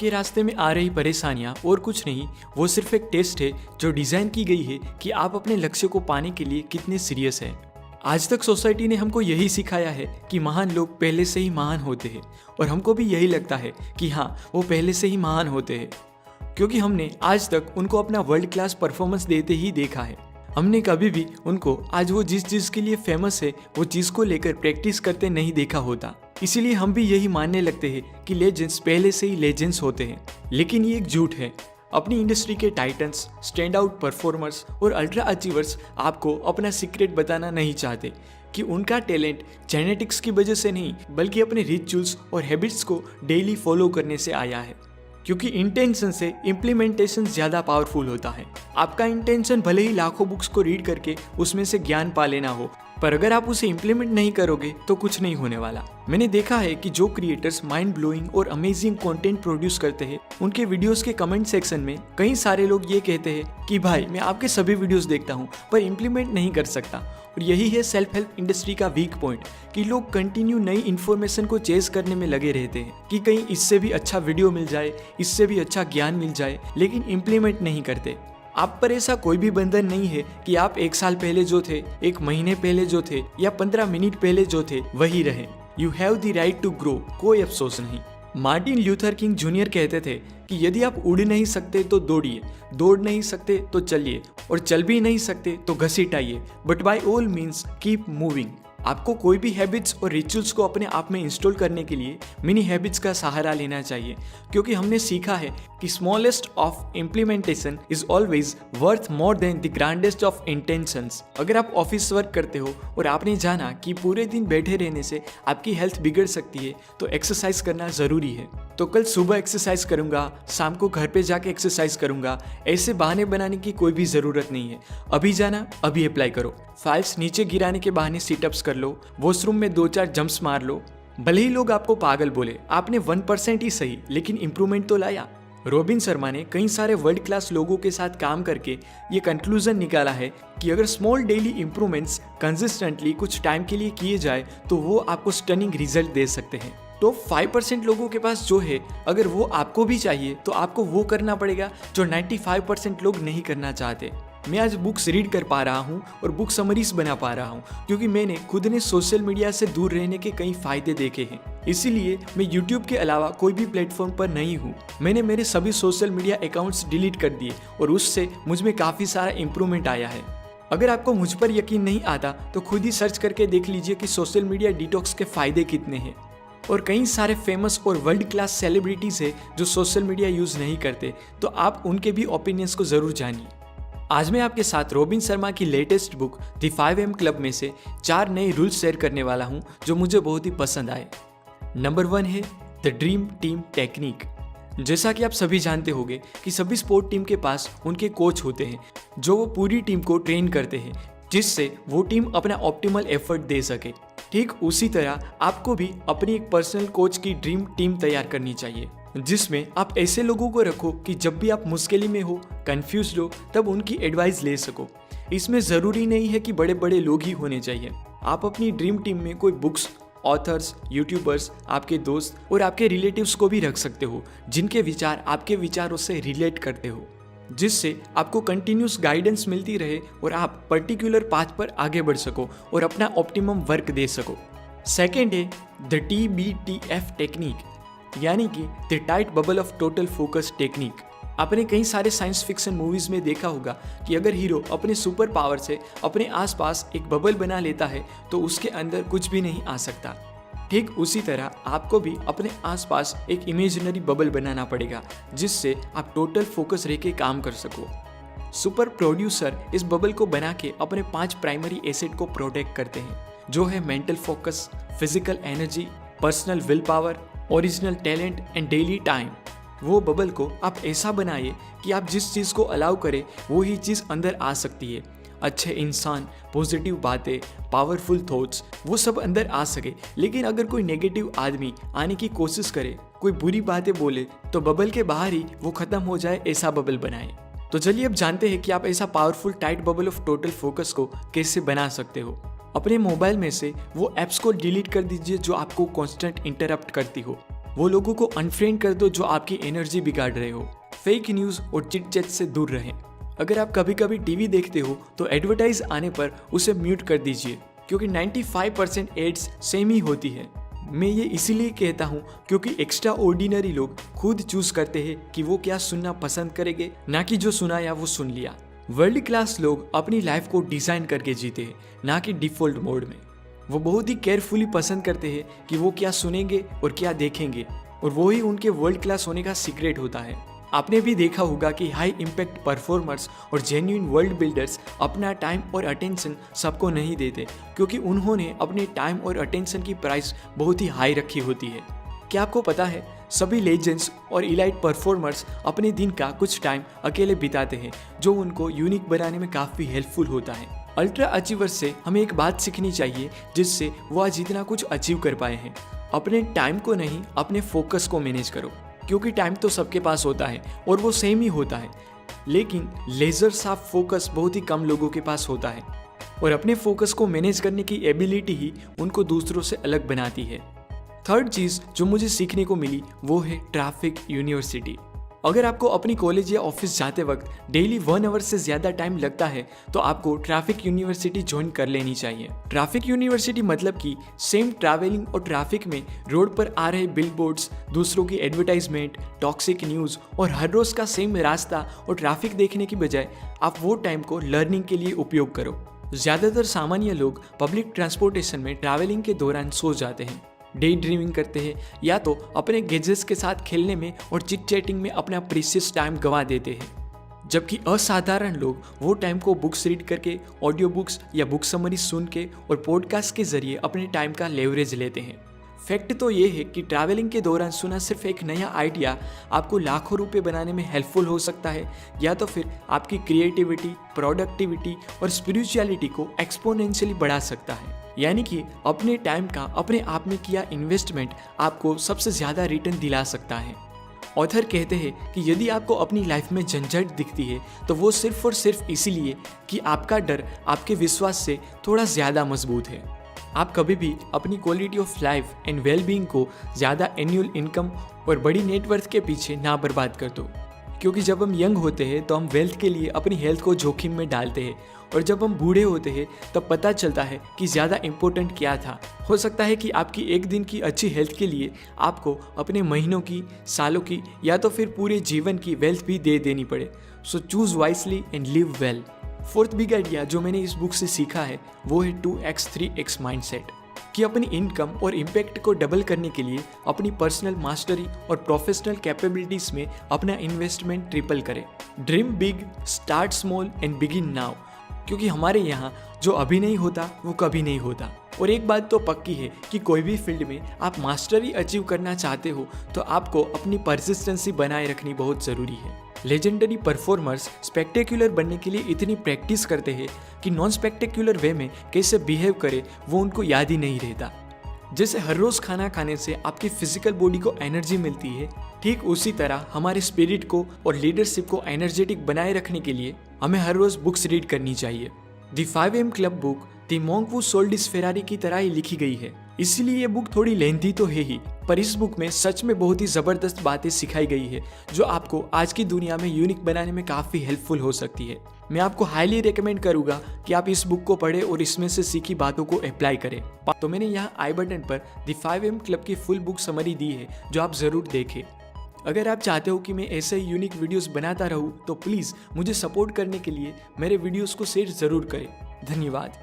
आपके रास्ते में आ रही परेशानियां और कुछ नहीं, वो सिर्फ एक टेस्ट है जो डिजाइन की गई है कि आप अपने लक्ष्य को पाने के लिए कितने सीरियस हैं। आज तक सोसाइटी ने हमको यही सिखाया है कि महान लोग पहले से ही महान होते हैं, और हमको भी यही लगता है कि हाँ, वो पहले से ही महान होते हैं, क्योंकि हमने आज तक उनको अपना वर्ल्ड क्लास परफॉर्मेंस देते ही देखा है। हमने कभी भी उनको आज वो जिस चीज़ के लिए फेमस है वो चीज़ को लेकर प्रैक्टिस करते नहीं देखा होता। इसीलिए हम भी यही मानने लगते हैं कि लेजेंड्स पहले से ही लेजेंड्स होते हैं, लेकिन ये एक झूठ है। अपनी इंडस्ट्री के टाइटन्स, स्टैंड आउट परफॉर्मर्स और अल्ट्रा अचीवर्स आपको अपना सीक्रेट बताना नहीं चाहते कि उनका टैलेंट जेनेटिक्स की वजह से नहीं, बल्कि अपने रिचुअल्स और हैबिट्स को डेली फॉलो करने से आया है। क्योंकि इंटेंशन से इम्प्लीमेंटेशन ज़्यादा पावरफुल होता है। आपका इंटेंशन भले ही लाखों बुक्स को रीड करके उसमें से ज्ञान पा लेना हो, पर अगर आप उसे इम्प्लीमेंट नहीं करोगे तो कुछ नहीं होने वाला। मैंने देखा है कि जो क्रिएटर्स माइंड ब्लोइंग और अमेजिंग कंटेंट प्रोड्यूस करते हैं, उनके वीडियोस के कमेंट सेक्शन में कई सारे लोग ये कहते हैं कि भाई मैं आपके सभी वीडियोस देखता हूँ पर इम्प्लीमेंट नहीं कर सकता। और यही है सेल्फ हेल्प इंडस्ट्री का वीक पॉइंट कि लोग कंटिन्यू नई इन्फॉर्मेशन को चेज करने में लगे रहते हैं कि कहीं इससे भी अच्छा वीडियो मिल जाए, इससे भी अच्छा ज्ञान मिल जाए, लेकिन इम्प्लीमेंट नहीं करते। आप पर ऐसा कोई भी बंधन नहीं है कि आप 1 साल पहले जो थे, 1 महीने पहले जो थे या 15 मिनट पहले जो थे वही रहें। You have the right to grow, कोई अफसोस नहीं। मार्टिन ल्यूथर किंग जूनियर कहते थे कि यदि आप उड़ नहीं सकते तो दौड़िए, दौड़ नहीं सकते तो चलिए, और चल भी नहीं सकते तो घसीटाइए, but by all means keep moving. आपको कोई भी हैबिट्स और रिचुअल्स को अपने आप में इंस्टॉल करने के लिए मिनी हैबिट्स का सहारा लेना चाहिए, क्योंकि हमने सीखा है कि smallest of implementation is always worth more than the grandest of intentions. अगर आप ऑफिस वर्क करते हो और आपने जाना कि पूरे दिन बैठे रहने से आपकी हेल्थ बिगड़ सकती है, तो एक्सरसाइज करना जरूरी है। तो कल सुबह एक्सरसाइज करूंगा, शाम को घर पे जाके एक्सरसाइज करूंगा, ऐसे बहाने बनाने की कोई भी जरूरत नहीं है। अभी जाना, अभी अप्लाई करो। फाइल्स नीचे गिराने के बहाने सिटअप्स कर लो, वॉशरूम में 2-4 जंप्स मार लो। भले ही लोग आपको पागल बोले, आपने 1% ही सही, लेकिन इंप्रूवमेंट तो लाया। रॉबिन शर्मा ने कई सारे वर्ल्ड क्लास लोगों के साथ काम करके ये कंक्लूजन निकाला है कि अगर स्मॉल डेली इंप्रूवमेंट्स कंसिस्टेंटली कुछ टाइम के लिए किए जाए तो वो आपको स्टनिंग रिजल्ट दे सकते हैं। तो 5% लोगों के पास जो है, अगर वो आपको भी चाहिए तो आपको वो करना पड़ेगा जो 95% लोग नहीं करना चाहते। मैं आज बुक्स रीड कर पा रहा हूँ और बुक समरीज बना पा रहा हूँ, क्योंकि मैंने खुद ने सोशल मीडिया से दूर रहने के कई फायदे देखे हैं। इसीलिए मैं YouTube के अलावा कोई भी प्लेटफॉर्म पर नहीं हूँ। मैंने मेरे सभी सोशल मीडिया अकाउंट्स डिलीट कर दिए और उससे मुझ में काफ़ी सारा इंप्रूवमेंट आया है। अगर आपको मुझ पर यकीन नहीं आता तो खुद ही सर्च करके देख लीजिए कि सोशल मीडिया डिटॉक्स के फायदे कितने हैं। और कई सारे फेमस और वर्ल्ड क्लास सेलिब्रिटीज है जो सोशल मीडिया यूज़ नहीं करते, तो आप उनके भी ओपिनियंस को ज़रूर जानिए। आज मैं आपके साथ रॉबिन शर्मा की latest book the 5am club में से 4 नए रूल्स शेयर करने वाला हूं जो मुझे बहुत ही पसंद आए। नंबर 1 है द ड्रीम टीम टेक्निक। जैसा कि आप सभी जानते होंगे कि सभी स्पोर्ट टीम के पास उनके कोच होते हैं जो वो पूरी टीम को ट्रेन करते हैं, जिससे वो टीम अपना ऑप्टिमल एफर्ट दे सके। ठीक उसी तरह आपको भी अपनी एक पर्सनल कोच की ड्रीम टीम तैयार करनी चाहिए, जिसमें आप ऐसे लोगों को रखो कि जब भी आप मुश्किल में हो, कंफ्यूज हो, तब उनकी एडवाइस ले सको। इसमें ज़रूरी नहीं है कि बड़े बड़े लोग ही होने चाहिए। आप अपनी ड्रीम टीम में कोई बुक्स, ऑथर्स, यूट्यूबर्स, आपके दोस्त और आपके रिलेटिव्स को भी रख सकते हो जिनके विचार आपके विचारों से रिलेट करते हो, जिससे आपको कंटिन्यूस गाइडेंस मिलती रहे और आप पर्टिकुलर पाथ पर आगे बढ़ सको और अपना ऑप्टिमम वर्क दे सको। सेकेंड है द TBTF टेक्निक, यानी कि the tight bubble of total focus technique. आपने कई सारे साइंस फिक्शन मूवीज में देखा होगा कि अगर हीरो अपने सुपर पावर से अपने आसपास एक बबल बना लेता है तो उसके अंदर कुछ भी नहीं आ सकता। ठीक उसी तरह आपको भी अपने आसपास एक इमेजिनरी बबल बनाना पड़ेगा जिससे आप टोटल फोकस रह के काम कर सको। सुपर प्रोड्यूसर इस बबल को बना के अपने 5 प्राइमरी एसेट को प्रोटेक्ट करते हैं, जो है mental focus, physical energy, personal will power, original talent and daily time. वो बबल को आप ऐसा बनाइए कि आप जिस चीज़ को अलाउ करें वो ही चीज़ अंदर आ सकती है। अच्छे इंसान, पॉजिटिव बातें, पावरफुल थॉट्स, वो सब अंदर आ सके। लेकिन अगर कोई नेगेटिव आदमी आने की कोशिश करे, कोई बुरी बातें बोले, तो बबल के बाहर ही वो खत्म हो जाए, ऐसा बबल बनाए। तो चलिए अब जानते हैं कि आप ऐसा powerful tight bubble of total focus को कैसे बना सकते हो। अपने मोबाइल में से वो ऐप्स को डिलीट कर दीजिए जो आपको कांस्टेंट इंटरप्ट करती हो। वो लोगों को अनफ्रेंड कर दो जो आपकी एनर्जी बिगाड़ रहे हो। फेक न्यूज़ और चिट चैट से दूर रहें। अगर आप कभी कभी टीवी देखते हो तो एडवर्टाइज आने पर उसे म्यूट कर दीजिए, क्योंकि 95% एड्स सेम ही होती है। मैं ये इसीलिए कहता हूँ क्योंकि एक्स्ट्रा ऑर्डिनरी लोग खुद चूज करते हैं कि वो क्या सुनना पसंद करेंगे, ना कि जो सुनाया वो सुन लिया। वर्ल्ड क्लास लोग अपनी लाइफ को डिजाइन करके जीते हैं, ना कि डिफॉल्ट मोड में। वो बहुत ही केयरफुली पसंद करते हैं कि वो क्या सुनेंगे और क्या देखेंगे, और वो ही उनके वर्ल्ड क्लास होने का सीक्रेट होता है। आपने भी देखा होगा कि हाई इम्पैक्ट परफॉर्मर्स और जेन्युइन वर्ल्ड बिल्डर्स अपना टाइम और अटेंशन सबको नहीं देते, क्योंकि उन्होंने अपने टाइम और अटेंशन की प्राइस बहुत ही हाई रखी होती है। क्या आपको पता है, सभी लेजेंड्स और इलाइट परफॉर्मर्स अपने दिन का कुछ टाइम अकेले बिताते हैं, जो उनको यूनिक बनाने में काफ़ी हेल्पफुल होता है। अल्ट्रा अचीवर्स से हमें एक बात सीखनी चाहिए जिससे वो आज इतना कुछ अचीव कर पाए हैं। अपने टाइम को नहीं, अपने फोकस को मैनेज करो, क्योंकि टाइम तो सबके पास होता है और वो सेम ही होता है, लेकिन लेजर साफ फोकस बहुत ही कम लोगों के पास होता है, और अपने फोकस को मैनेज करने की एबिलिटी ही उनको दूसरों से अलग बनाती है। थर्ड चीज़ जो मुझे सीखने को मिली वो है ट्रैफिक यूनिवर्सिटी। अगर आपको अपनी कॉलेज या ऑफिस जाते वक्त डेली 1 आवर से ज़्यादा टाइम लगता है तो आपको ट्रैफिक यूनिवर्सिटी ज्वाइन कर लेनी चाहिए। ट्रैफिक यूनिवर्सिटी मतलब कि सेम ट्रैवलिंग और ट्रैफिक में रोड पर आ रहे बिलबोर्ड्स, दूसरों की एडवर्टाइजमेंट, टॉक्सिक न्यूज़ और हर रोज़ का सेम रास्ता और ट्रैफिक देखने की बजाय आप वो टाइम को लर्निंग के लिए उपयोग करो। ज़्यादातर सामान्य लोग पब्लिक ट्रांसपोर्टेशन में ट्रैवलिंग के दौरान सो जाते हैं, डे ड्रीमिंग करते हैं, या तो अपने गैजेट्स के साथ खेलने में और चिट चैटिंग में अपना प्रीशियस टाइम गंवा देते हैं। जबकि असाधारण लोग वो टाइम को बुक्स रीड करके, ऑडियो बुक्स या बुक समरी सुन के और पॉडकास्ट के जरिए अपने टाइम का लेवरेज लेते हैं। फैक्ट तो ये है कि ट्रैवलिंग के दौरान सुना सिर्फ एक नया आइडिया आपको लाखों रुपए बनाने में हेल्पफुल हो सकता है, या तो फिर आपकी क्रिएटिविटी, प्रोडक्टिविटी और स्पिरिचुअलिटी को एक्सपोनेंशियली बढ़ा सकता है। यानी कि अपने टाइम का अपने आप में किया इन्वेस्टमेंट आपको सबसे ज़्यादा रिटर्न दिला सकता है। ऑथर कहते हैं कि यदि आपको अपनी लाइफ में झंझट दिखती है तो वो सिर्फ और सिर्फ इसीलिए कि आपका डर आपके विश्वास से थोड़ा ज़्यादा मजबूत है। आप कभी भी अपनी quality of life and wellbeing को ज़्यादा एनुअल इनकम और बड़ी नेटवर्थ के पीछे ना बर्बाद कर दो, क्योंकि जब हम यंग होते हैं तो हम वेल्थ के लिए अपनी हेल्थ को जोखिम में डालते हैं, और जब हम बूढ़े होते हैं तब पता चलता है कि ज़्यादा इम्पोर्टेंट क्या था। हो सकता है कि आपकी एक दिन की अच्छी हेल्थ के लिए आपको अपने महीनों की, सालों की या तो फिर पूरे जीवन की वेल्थ भी दे देनी पड़े। So choose wisely and live well. Fourth big idea जो मैंने इस बुक से सीखा है वो है 2x 3x माइंडसेट, कि अपनी इनकम और इम्पैक्ट को डबल करने के लिए अपनी पर्सनल मास्टरी और प्रोफेशनल कैपेबिलिटीज में अपना इन्वेस्टमेंट ट्रिपल करें। Dream big, start small and begin now, क्योंकि हमारे यहाँ जो अभी नहीं होता वो कभी नहीं होता। और एक बात तो पक्की है कि कोई भी फील्ड में आप मास्टरी अचीव करना चाहते हो तो आपको अपनी परसिस्टेंसी बनाए रखनी बहुत ज़रूरी है। लेजेंडरी परफॉर्मर्स स्पेक्टेक्युलर बनने के लिए इतनी प्रैक्टिस करते हैं कि नॉन स्पेक्टेक्युलर वे में कैसे बिहेव करे वो उनको याद ही नहीं रहता। जैसे हर रोज़ खाना खाने से आपकी फिजिकल बॉडी को एनर्जी मिलती है, ठीक उसी तरह हमारे स्पिरिट को और लीडरशिप को एनर्जेटिक बनाए रखने के लिए हमें हर रोज़ बुक्स रीड करनी चाहिए। The 5 AM club book the monk who sold his Ferrari की तरह ही लिखी गई है, इसीलिए ये बुक थोड़ी लेंथी तो है ही, पर इस बुक में सच में बहुत ही ज़बरदस्त बातें सिखाई गई है जो आपको आज की दुनिया में यूनिक बनाने में काफ़ी हेल्पफुल हो सकती है। मैं आपको हाईली रिकमेंड करूंगा कि आप इस बुक को पढ़ें और इसमें से सीखी बातों को अप्लाई करें। तो मैंने यहाँ आई बटन पर द 5 AM क्लब की फुल बुक समरी दी है जो आप ज़रूर देखें। अगर आप चाहते हो कि मैं ऐसे ही यूनिक वीडियोस बनाता रहूं तो प्लीज़ मुझे सपोर्ट करने के लिए मेरे वीडियोस को शेयर ज़रूर करें। धन्यवाद।